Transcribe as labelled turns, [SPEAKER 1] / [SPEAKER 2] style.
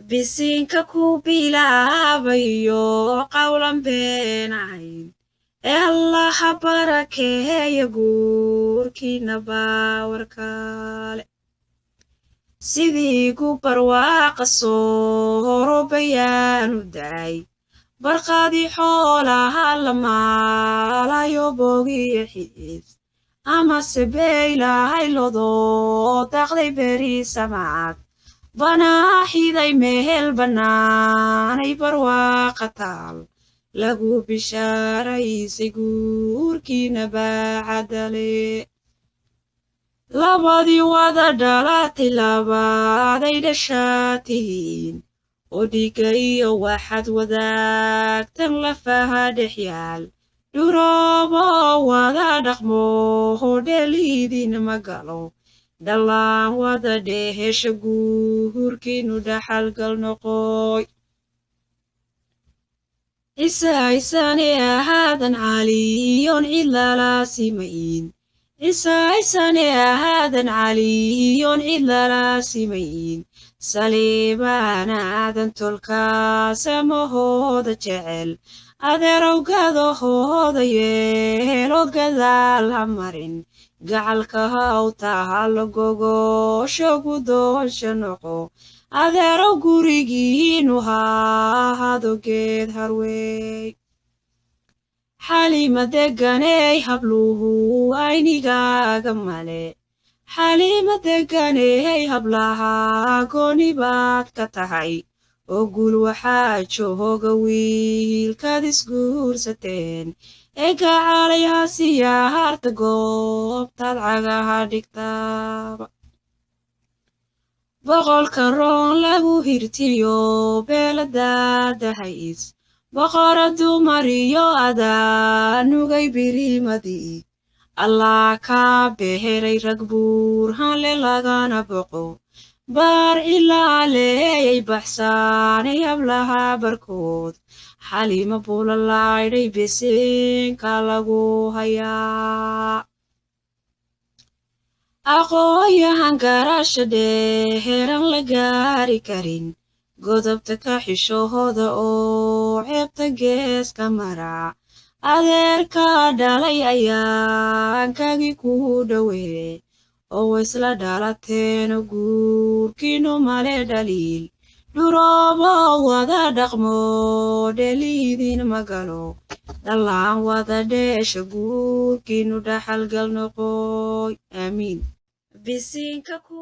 [SPEAKER 1] bisinka ku bilaabayo qawlan beenayn allaha barakeeya guurkiina baawarkale sidii ku barwaaqa soo bayaanu daay barqaadii xoolaha la maalayo boogiyo xiis amase beylaahay lodoo daaqday beri samaad banaaxiday mehel bannaanay barwaaqa taal lagu bishaaraysay guurkiina baacadale labadii wada dhalatay labaaday dhashaa tihiin oo dhiga iyo waxaad wadaagtan lafaha dhex yaal dhuroobo wada dhaqmo hodheeliidin magalo dhallaan wada dhehesha guurkiinu dhaxalgal noqoy isaysane ahaadan caliyon cidlala simayn isaysane ahaadan caliyon cidlala simayn saliibaana aadan tolkaasamahooda jecel adeerowgadahooda yeelo gadaal ha marin gacalka hawtaha la gogosho gudoonsha noqo adeerow gurigiinu haahado geed harweey xalima deganey habluhu aynigaaga male xalima deganey hablaha gooni baad ka tahay oo gul waxaa jooga wiilkaad isguursateen ee gacalayaasiya harta goobtaad cagaha dhigtaaba boqolka roon lagu hirtiyo beeladaadahays boqora dumar iyo adaanugay birimadii allah kaa behelay rag buurhanle lagana boqo baar ilaa leeyay baxsaanay hablaha barkood xalima bulalaydhay besenka lagu hayaa aqooyahan garasha dheeran la gaari karin godobta ka xishooda oo ceebta geeska mara adeerka dhalay ayaankagii ku dhowee oo isla dhalateeno guurkiinu male dhaliil dhuroobo wada dhaqmo dheliidin magalo dhallaan wada dheesha guurkiinu dhaxalgal noqoy aamiin bisinka ku